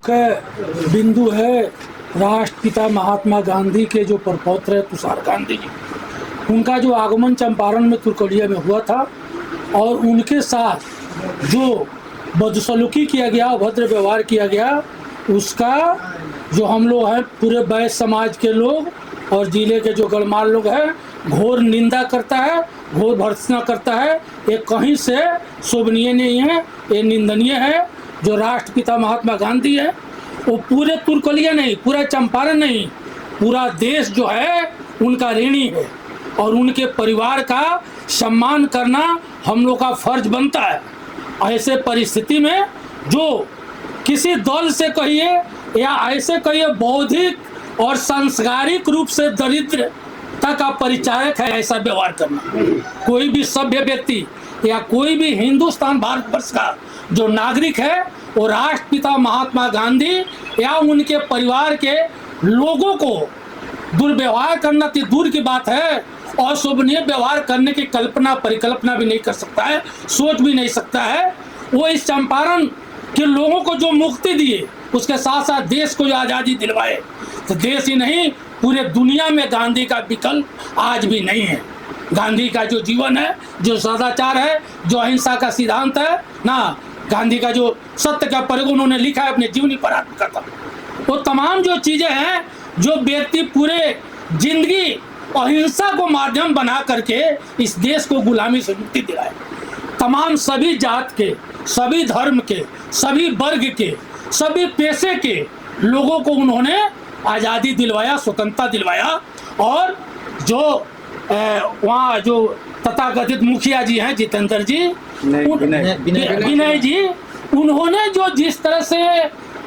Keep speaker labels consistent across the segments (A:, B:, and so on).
A: मुख्य बिंदु है राष्ट्रपिता महात्मा गांधी के जो प्रपौत्र है तुषार गांधी जी, उनका जो आगमन चंपारण में तुर्कलिया में हुआ था और उनके साथ जो बदसलूकी किया गया, अभद्र व्यवहार किया गया, उसका जो हम लोग हैं पूरे वैश्य समाज के लोग और जिले के जो गणमान्य लोग हैं घोर निंदा करता है, घोर भर्त्सना करता है। ये कहीं से शोभनीय नहीं है, ये निंदनीय है। जो राष्ट्रपिता महात्मा गांधी है वो पूरे तुर्कलिया नहीं, पूरा चंपारण नहीं, पूरा देश जो है उनका ऋणी है और उनके परिवार का सम्मान करना हम लोग का फर्ज बनता है। ऐसे परिस्थिति में जो किसी दल से कहिए या ऐसे कहिए बौद्धिक और सांस्कारिक रूप से दरिद्रता का परिचायक है ऐसा व्यवहार करना। कोई भी सभ्य व्यक्ति या कोई भी हिंदुस्तान भारतवर्ष का जो नागरिक है वो राष्ट्रपिता महात्मा गांधी या उनके परिवार के लोगों को दुर्व्यवहार करना तो दूर की बात है, अशोभनीय व्यवहार करने की कल्पना परिकल्पना भी नहीं कर सकता है, सोच भी नहीं सकता है। वो इस चंपारण के लोगों को जो मुक्ति दिए, उसके साथ साथ देश को जो आज़ादी दिलवाए, तो देश ही नहीं पूरे दुनिया में गांधी का विकल्प आज भी नहीं है। गांधी का जो जीवन है, जो सदाचार है, जो अहिंसा का सिद्धांत है ना, गांधी का जो सत्य का प्रयोग उन्होंने लिखा है अपने जीवनी पर आत्मकथा, वो तमाम जो चीज़ें हैं जो व्यक्ति पूरे जिंदगी अहिंसा को माध्यम बना करके इस देश को गुलामी से मुक्ति दिलाए। तमाम सभी जात के, सभी धर्म के, सभी वर्ग के, सभी पेशे के लोगों को उन्होंने आज़ादी दिलवाया, स्वतंत्रता दिलवाया। और जो वहाँ जो तथाकथित मुखिया जी हैं जितेंद्र जी, विनय जी, उन्होंने जो जिस तरह से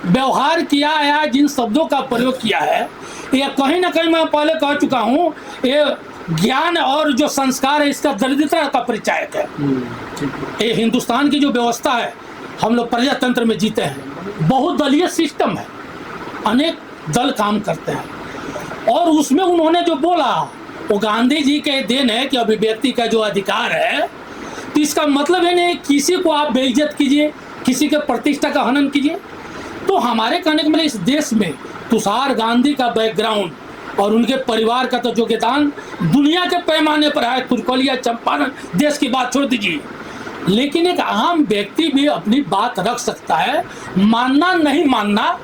A: व्यवहार किया या जिन शब्दों का प्रयोग किया है, ये कहीं ना कहीं मैं पहले कह चुका हूँ, ये ज्ञान और जो संस्कार है इसका दरिद्रता का परिचायक है। ये हिंदुस्तान की जो व्यवस्था है, हम लोग प्रजातंत्र में जीते हैं, बहुदलीय सिस्टम है, अनेक दल काम करते हैं और उसमें उन्होंने जो बोला वो गांधी जी के देन है कि अभिव्यक्ति का जो अधिकार है, तो इसका मतलब है नहीं किसी को आप बेइज्जत कीजिए, किसी के प्रतिष्ठा का हनन कीजिए। तो हमारे कहने के मतलब इस देश में तुषार गांधी का बैकग्राउंड और उनके परिवार का तो योगदान दुनिया के पैमाने पर है। तुर्कलिया चंपारण देश की बात छोड़ दीजिए, लेकिन एक आम व्यक्ति भी अपनी बात रख सकता है। मानना नहीं मानना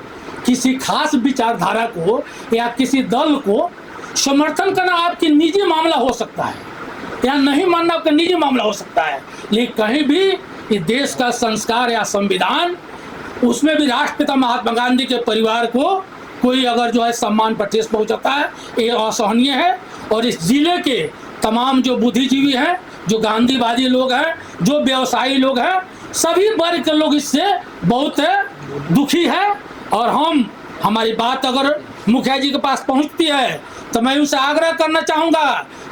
A: किसी खास विचारधारा को या किसी दल को समर्थन करना आपकी निजी मामला हो सकता है या नहीं मानना आपका निजी मामला हो सकता है, लेकिन कहीं भी इस देश का संस्कार या संविधान, उसमें भी राष्ट्रपिता महात्मा गांधी के परिवार को कोई अगर जो है सम्मान पर ठेस पहुंचाता है, ये असहनीय है। और इस जिले के तमाम जो बुद्धिजीवी हैं, जो गांधीवादी लोग हैं, जो व्यवसायी लोग हैं, सभी वर्ग के लोग इससे बहुत दुखी है। और हमारी बात अगर मुखिया जी के पास पहुंचती है तो मैं उनसे आग्रह करना चाहूँगा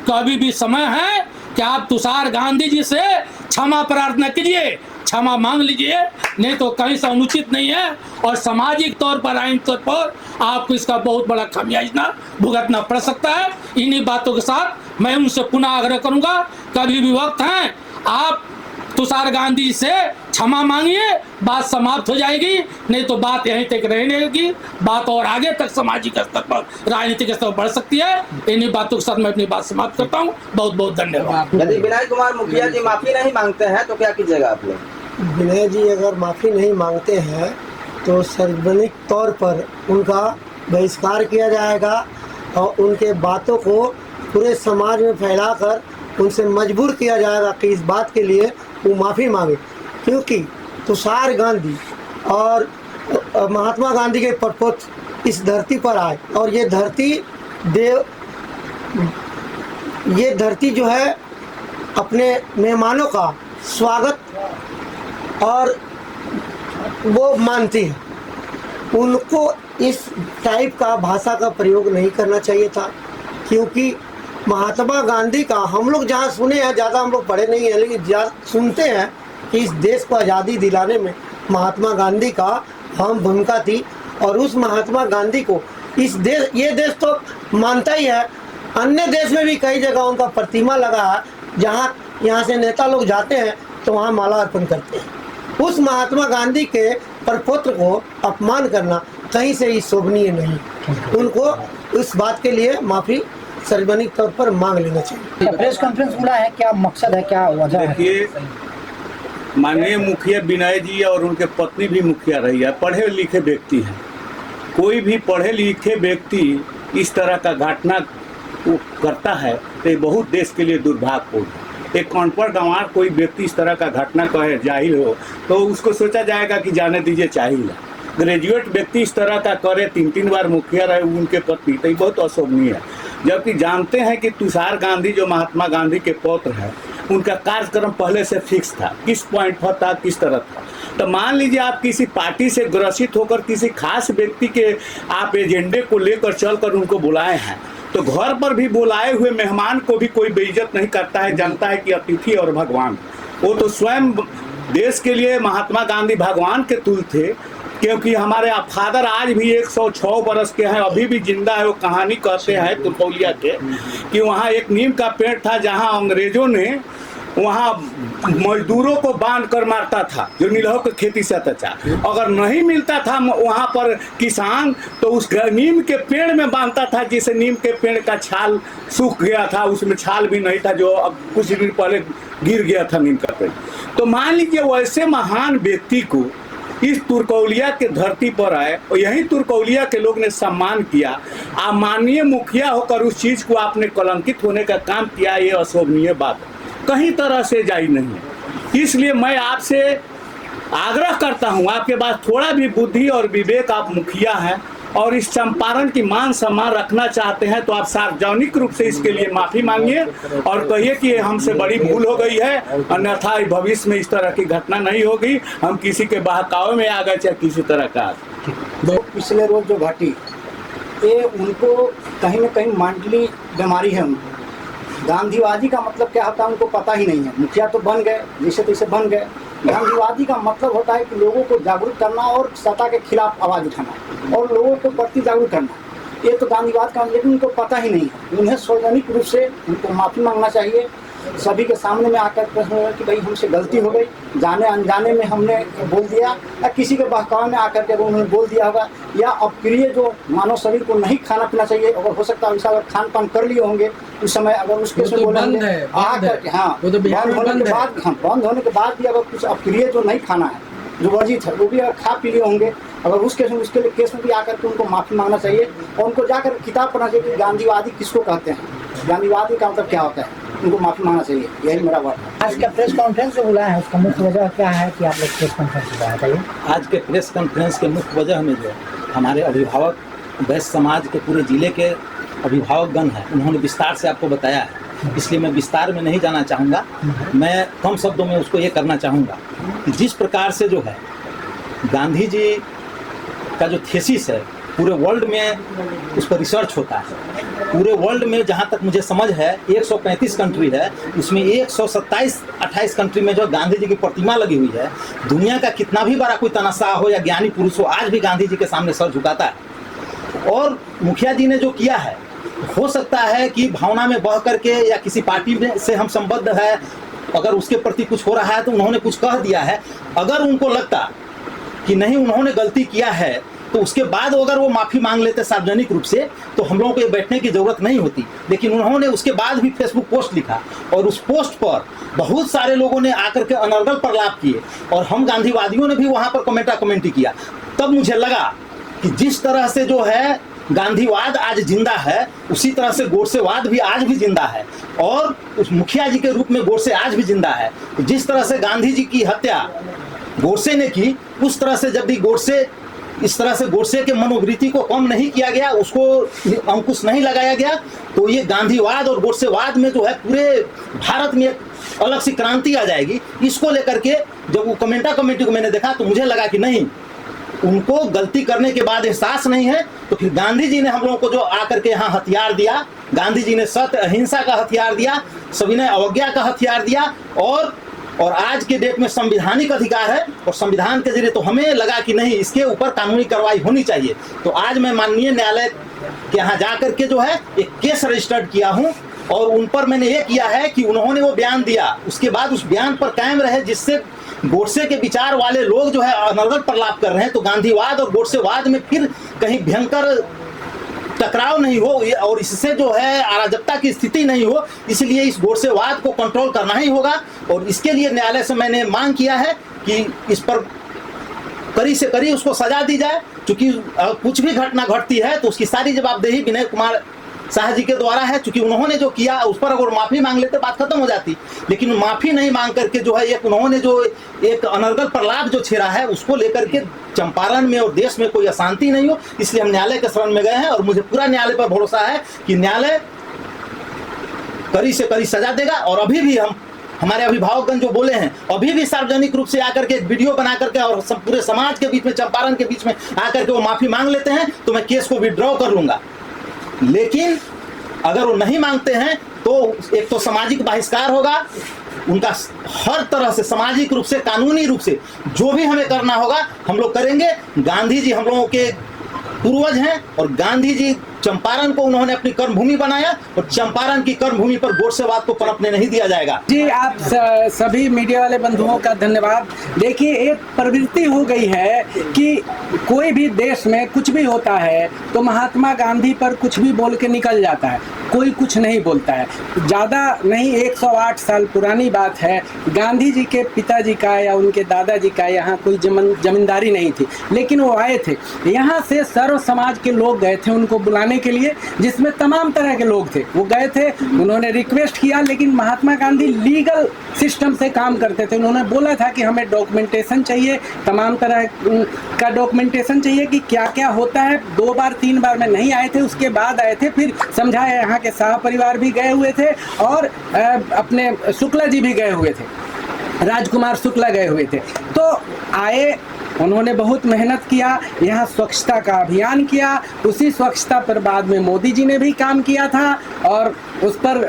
A: कि अभी भी समय है कि आप तुषार गांधी जी से क्षमा प्रार्थना कीजिए, क्षमा मांग लीजिए, नहीं तो कहीं से अनुचित नहीं है और सामाजिक तौर पर, आईन तौर पर आपको इसका बहुत बड़ा खामियाजा भुगतना पड़ सकता है। इन्हीं बातों के साथ मैं उनसे पुनः आग्रह करूँगा, कभी भी वक्त है आप तुषार गांधी से क्षमा मांगिए, बात समाप्त हो जाएगी, नहीं तो बात यहीं तक रहने लगी, बात और आगे तक सामाजिक स्तर पर, राजनीतिक स्तर पर बढ़ सकती है। इन्हीं बातों के साथ मैं अपनी बात समाप्त करता हूँ। बहुत बहुत धन्यवाद।
B: यदि विनय कुमार मुखिया जी माफी नहीं मांगते हैं तो क्या कीजिएगा आप लोग?
C: विनय जी अगर माफ़ी नहीं मांगते हैं तो सार्वजनिक तौर पर उनका बहिष्कार किया जाएगा और उनके बातों को पूरे समाज में फैलाकर उनसे मजबूर किया जाएगा कि इस बात के लिए वो माफ़ी मांगे। क्योंकि तुषार गांधी और महात्मा गांधी के प्रपौत्र इस धरती पर आए और ये धरती जो है अपने मेहमानों का स्वागत और वो मानती है। उनको इस टाइप का भाषा का प्रयोग नहीं करना चाहिए था, क्योंकि महात्मा गांधी का हम लोग जहाँ सुने हैं, ज़्यादा हम लोग पढ़े नहीं हैं, लेकिन सुनते हैं कि इस देश को आज़ादी दिलाने में महात्मा गांधी का अहम भूमिका थी। और उस महात्मा गांधी को ये देश तो मानता ही है, अन्य देश में भी कई जगह उनका प्रतिमा लगा है, जहाँ यहाँ से नेता लोग जाते हैं तो वहाँ माला अर्पण करते हैं। उस महात्मा गांधी के प्रपौत्र को अपमान करना कहीं से ही शोभनीय नहीं। उनको इस बात के लिए माफ़ी सार्वजनिक तौर पर मांग लेना चाहिए।
D: प्रेस कॉन्फ्रेंस बुला है, क्या मकसद है, क्या वजह है?
E: देखिए, माननीय मुखिया विनय जी और उनके पत्नी भी मुखिया रही है, पढ़े लिखे व्यक्ति हैं। कोई भी पढ़े लिखे व्यक्ति इस तरह का घटना को करता है तो ये बहुत देश के लिए दुर्भाग्यपूर्ण है। एक अनपढ़ गंवार कोई व्यक्ति इस तरह का घटना कहे जाहिल हो तो उसको सोचा जाएगा कि जाने दीजिए चाहिए। ग्रेजुएट व्यक्ति इस तरह का करे, 3 बार मुखिया रहे उनके पत्नी, तो ये बहुत अशोभनीय है। जबकि जानते हैं कि तुषार गांधी जो महात्मा गांधी के पौत्र हैं, उनका कार्यक्रम पहले से फिक्स था, किस पॉइंट पर था, किस तरह था। तो मान लीजिए आप किसी पार्टी से ग्रसित होकर किसी खास व्यक्ति के आप एजेंडे को लेकर चलकर उनको बुलाए हैं, तो घर पर भी बुलाए हुए मेहमान को भी कोई बेइज्जत नहीं करता है, जानता है कि अतिथि और भगवान। वो तो स्वयं देश के लिए महात्मा गांधी भगवान के तुल्य थे, क्योंकि हमारे फादर आज भी 106 बरस के हैं, अभी भी जिंदा है। वो कहानी कहते हैं तुरकौलिया के कि वहाँ एक नीम का पेड़ था जहाँ अंग्रेजों ने वहाँ मजदूरों को बांध कर मारता था जो नीलहो की खेती से अत्याचार। अगर नहीं मिलता था वहाँ पर किसान तो उस नीम के पेड़ में बांधता था, जिसे नीम के पेड़ का छाल सूख गया था, उसमें छाल भी नहीं था जो अब कुछ दिन पहले गिर गया था नीम का पेड़। तो मान लीजिए वैसे महान व्यक्ति को इस तुरकौलिया के धरती पर आए और यही तुरकौलिया के लोग ने सम्मान किया। आप माननीय मुखिया होकर उस चीज़ को आपने कलंकित होने का काम किया, ये अशोभनीय बात कहीं तरह से जायज़ नहीं है। इसलिए मैं आपसे आग्रह करता हूँ, आपके पास थोड़ा भी बुद्धि और विवेक, आप मुखिया हैं और इस चंपारण की मान सम्मान रखना चाहते हैं तो आप सार्वजनिक रूप से इसके लिए माफ़ी मांगिए और कहिए कि हमसे बड़ी भूल हो गई है, अन्यथा भविष्य में इस तरह की घटना नहीं होगी। हम किसी के बहकावे में आ गए चाहे किसी तरह का।
D: पिछले रोज जो घटी ये उनको कहीं ना कहीं मेंटली बीमारी है। उनको गांधीवादी का मतलब क्या होता है उनको पता ही नहीं है। मुखिया तो बन गए, जैसे तैसे बन गए। गांधीवादी का मतलब होता है कि लोगों को जागरूक करना और सत्ता के खिलाफ आवाज़ उठाना और लोगों को प्रति जागरूक करना, ये तो गांधीवाद का, लेकिन उनको पता ही नहीं है। उन्हें सार्वजनिक रूप से उनको माफ़ी मांगना चाहिए, सभी के सामने में आकर कि भाई हमसे गलती हो गई, जाने अनजाने में हमने बोल दिया, या किसी के बहकावे में आकर के उन्होंने बोल दिया होगा, या अप्रिय जो मानव शरीर को नहीं खाना पीना चाहिए, अगर हो सकता है वैसा अगर खान पान कर लिए होंगे उस समय, अगर उसके
A: बंद
D: होने के बाद भी अगर कुछ अप्रिय जो नहीं खाना है, जो वर्जित है, वो भी अगर खा पी लिए होंगे, अगर उसके लिए केस में भी आकर के उनको माफ़ी मांगना चाहिए और उनको जाकर किताब पढ़ना चाहिए कि गांधीवादी किसको कहते हैं, गांधीवादी का मतलब क्या होता है, उनको माफ़ी मांगना चाहिए। यही मेरा बात है। आज का प्रेस कॉन्फ्रेंस जो बुलाया है उसका मुख्य वजह क्या है कि आप लोग प्रेस कॉन्फ्रेंस बुलाया था?
F: आज के प्रेस कॉन्फ्रेंस के मुख्य वजह में जो हमारे अभिभावक वैश्य समाज के पूरे जिले के अभिभावकगण हैं, उन्होंने विस्तार से आपको बताया है, इसलिए मैं विस्तार में नहीं जाना चाहूँगा। मैं कम शब्दों में उसको ये करना चाहूँगा कि जिस प्रकार से जो है गांधी जी का जो थीसिस है पूरे वर्ल्ड में उस पर रिसर्च होता है। पूरे वर्ल्ड में जहाँ तक मुझे समझ है 135 कंट्री है, उसमें 127-28 कंट्री में जो गांधी जी की प्रतिमा लगी हुई है। दुनिया का कितना भी बड़ा कोई तनाशाह हो या ज्ञानी पुरुष हो, आज भी गांधी जी के सामने सर झुकाता है। और मुखिया जी ने जो किया है, हो सकता है कि भावना में बह करके या किसी पार्टी में से हम संबद्ध है, अगर उसके प्रति कुछ हो रहा है तो उन्होंने कुछ कह दिया है। अगर उनको लगता कि नहीं उन्होंने गलती किया है तो उसके बाद अगर वो माफ़ी मांग लेते सार्वजनिक रूप से तो हम लोगों को ये बैठने की ज़रूरत नहीं होती। लेकिन उन्होंने उसके बाद भी फेसबुक पोस्ट लिखा और उस पोस्ट पर बहुत सारे लोगों ने आकर के अनर्गल प्रलाप किए और हम गांधीवादियों ने भी वहाँ पर कमेंटी किया। तब मुझे लगा कि जिस तरह से जो है गांधीवाद आज जिंदा है, उसी तरह से गोडसेवाद भी आज भी जिंदा है और उस मुखिया जी के रूप में गोडसे आज भी जिंदा है। जिस तरह से गांधी जी की हत्या गोडसे ने की, उस तरह से जब भी इस तरह से गोडसे के मनोवृत्ति को कम नहीं किया गया, उसको अंकुश नहीं लगाया गया, तो ये गांधीवाद और गोडसेवाद में जो है पूरे भारत में एक अलग सी क्रांति आ जाएगी। इसको लेकर के जब वो कमेटी को मैंने देखा तो मुझे लगा कि नहीं, उनको गलती करने के बाद एहसास नहीं है। तो फिर गांधी जी ने हम लोगों को जो आकर के यहाँ हथियार दिया, गांधी जी ने सत्य अहिंसा का हथियार दिया, सविनय अवज्ञा का हथियार दिया और आज के डेट में संवैधानिक अधिकार है और संविधान के जरिए तो हमें लगा कि नहीं, इसके ऊपर कानूनी कार्रवाई होनी चाहिए। तो आज मैं माननीय न्यायालय के यहाँ जा करके जो है एक केस रजिस्टर्ड किया हूँ और उन पर मैंने ये किया है कि उन्होंने वो बयान दिया, उसके बाद उस बयान पर कायम रहे, जिससे गोडसे के विचार वाले लोग जो है अनर्गल प्रलाप कर रहे हैं, तो गांधीवाद और गोडसेवाद में फिर कहीं भयंकर टकराव नहीं हो और इससे जो है अराजकता की स्थिति नहीं हो, इसलिए इस गोडसेवाद को कंट्रोल करना ही होगा। और इसके लिए न्यायालय से मैंने मांग किया है कि इस पर कड़ी से कड़ी उसको सजा दी जाए, क्योंकि कुछ भी घटना घटती है तो उसकी सारी जवाबदेही विनय कुमार शाह जी के द्वारा है। क्योंकि उन्होंने जो किया उस पर अगर माफ़ी मांग लेते बात खत्म हो जाती, लेकिन माफ़ी नहीं मांग करके जो है एक उन्होंने जो एक अनर्गल प्रलाप जो छेड़ा है उसको लेकर के चंपारण में और देश में कोई अशांति नहीं हो, इसलिए हम न्यायालय के शरण में गए हैं। और मुझे पूरा न्यायालय पर भरोसा है कि न्यायालय कड़ी से कड़ी सजा देगा। और अभी भी हमारे अभिभावकगण जो बोले हैं, अभी भी सार्वजनिक रूप से आकर के एक वीडियो बना करके और पूरे समाज के बीच में, चंपारण के बीच में आकर के वो माफ़ी मांग लेते हैं तो मैं केस को विड्रॉ कर लूँगा। लेकिन अगर वो नहीं मांगते हैं तो एक तो सामाजिक बहिष्कार होगा उनका, हर तरह से सामाजिक रूप से, कानूनी रूप से जो भी हमें करना होगा हम लोग करेंगे। गांधी जी हम लोगों के पूर्वज हैं और गांधी जी चंपारण को उन्होंने अपनी कर्मभूमि बनाया और चंपारण की कर्मभूमि पर गोडसेवाद को पनपने नहीं दिया जाएगा।
G: जी, आप सभी मीडिया वाले बंधुओं का धन्यवाद। देखिए, एक प्रवृत्ति हो गई है कि कोई भी देश में कुछ भी होता है तो महात्मा गांधी पर कुछ भी बोल के निकल जाता है, कोई कुछ नहीं बोलता है। ज़्यादा नहीं 108 साल पुरानी बात है, गांधी जी के पिताजी का या उनके दादाजी का यहाँ कोई जमींदारी नहीं थी, लेकिन वो आए थे। यहाँ से सर्व समाज के लोग गए थे उनको बुलाने के लिए, जिसमें तमाम तरह के लोग थे। वो गए थे, उन्होंने रिक्वेस्ट किया, लेकिन महात्मा गांधी लीगल सिस्टम से काम करते थे। उन्होंने बोला था कि हमें डॉक्यूमेंटेशन चाहिए, तमाम तरह का डॉक्यूमेंटेशन चाहिए कि क्या क्या होता है। 2 बार 3 बार में नहीं आए थे, उसके बाद आए थे, फिर समझाया। यहाँ के शाह परिवार भी गए हुए थे और अपने शुक्ला जी भी गए हुए थे, राजकुमार शुक्ला गए हुए थे। तो आए, उन्होंने बहुत मेहनत किया, यहाँ स्वच्छता का अभियान किया। उसी स्वच्छता पर बाद में मोदी जी ने भी काम किया था और उस पर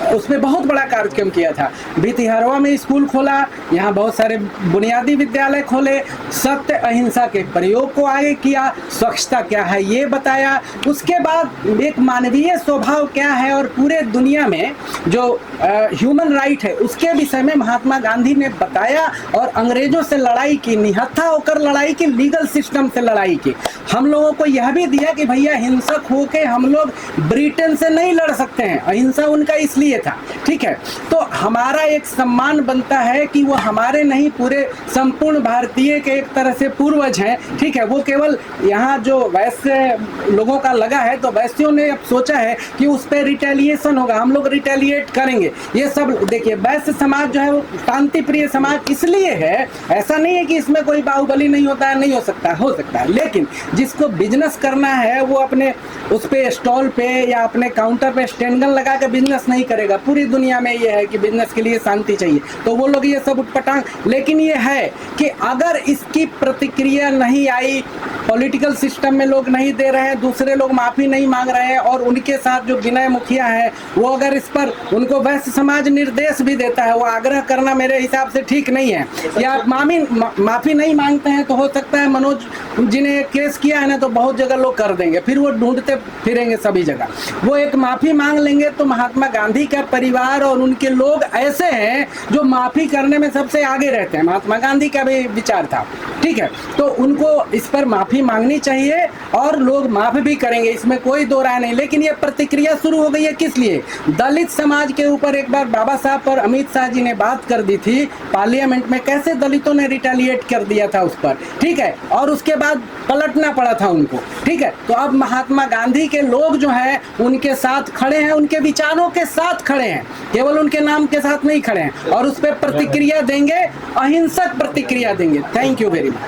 G: उसमें बहुत बड़ा कार्यक्रम किया था। भितिहरवा में स्कूल खोला, यहाँ बहुत सारे बुनियादी विद्यालय खोले, सत्य अहिंसा के प्रयोग को आगे किया, स्वच्छता क्या है ये बताया। उसके बाद एक मानवीय स्वभाव क्या है और पूरे दुनिया में जो ह्यूमन राइट है उसके विषय में महात्मा गांधी ने बताया और अंग्रेजों से लड़ाई की, निहत्था होकर लड़ाई की, लीगल सिस्टम से लड़ाई की। हम लोगों को यह भी दिया कि भैया हिंसक होके हम लोग ब्रिटेन से नहीं लड़ सकते हैं, अहिंसा उनका इसलिए था, ठीक है। तो हमारा एक सम्मान बनता है कि वो हमारे नहीं, पूरे संपूर्ण भारतीय के एक तरह से पूर्वज हैं, ठीक है। वो केवल यहाँ जो वैश्य लोगों का लगा है तो वैश्यों ने अब सोचा है कि उस पर रिटेलिएशन होगा, हम लोग रिटेलिएट करेंगे। ये सब देखिए, वैश्य समाज जो है वो शांति प्रिय समाज इसलिए है, ऐसा नहीं है कि इसमें कोई बाहुबली नहीं होता है, नहीं हो सकता है, लेकिन जिसको बिजनेस करना है वो अपने उस पे स्टॉल पे या अपने काउंटर पे स्टैंड गन लगा के बिजनेस नहीं करेगा। पूरी दुनिया में ये है कि बिजनेस के लिए शांति चाहिए, तो वो लोग ये सब उठपटांग। लेकिन ये है कि अगर इसकी प्रतिक्रिया नहीं आई, पॉलिटिकल सिस्टम में लोग नहीं दे रहे हैं, दूसरे लोग माफ़ी नहीं मांग रहे हैं और उनके साथ जो विनय मुखिया है वो अगर इस पर उनको वैश्य समाज निर्देश भी देता है, वो आग्रह करना मेरे हिसाब से ठीक नहीं है। या माफ़ी नहीं मांगते हैं तो हो सकता है मनोज जी ने केस किया है ना, तो बहुत जगह लोग कर देंगे, फिर वो ढूंढते फिरेंगे सभी जगह। वो एक माफ़ी मांग लेंगे तो महात्मा गांधी का परिवार और उनके लोग ऐसे हैं जो माफ़ी करने में सबसे आगे रहते हैं। महात्मा गांधी का भी विचार था, ठीक है। तो उनको इस पर माफ़ी मांगनी चाहिए और लोग माफ़ भी करेंगे, इसमें कोई दो राय नहीं। लेकिन ये प्रतिक्रिया शुरू हो गई है किस लिए? दलित समाज के ऊपर एक बार बाबा साहब और अमित शाह जी ने बात कर दी थी पार्लियामेंट में, कैसे दलितों ने रिटेलिएट कर दिया था उस पर, ठीक है, और उसके बाद पलटना पड़ा था उनको, ठीक है। तो अब महात्मा गांधी के लोग जो हैं उनके साथ खड़े हैं, उनके विचारों के साथ खड़े हैं, केवल उनके नाम के साथ नहीं खड़े हैं, और उस पर प्रतिक्रिया देंगे, अहिंसक प्रतिक्रिया देंगे। Thank you very much.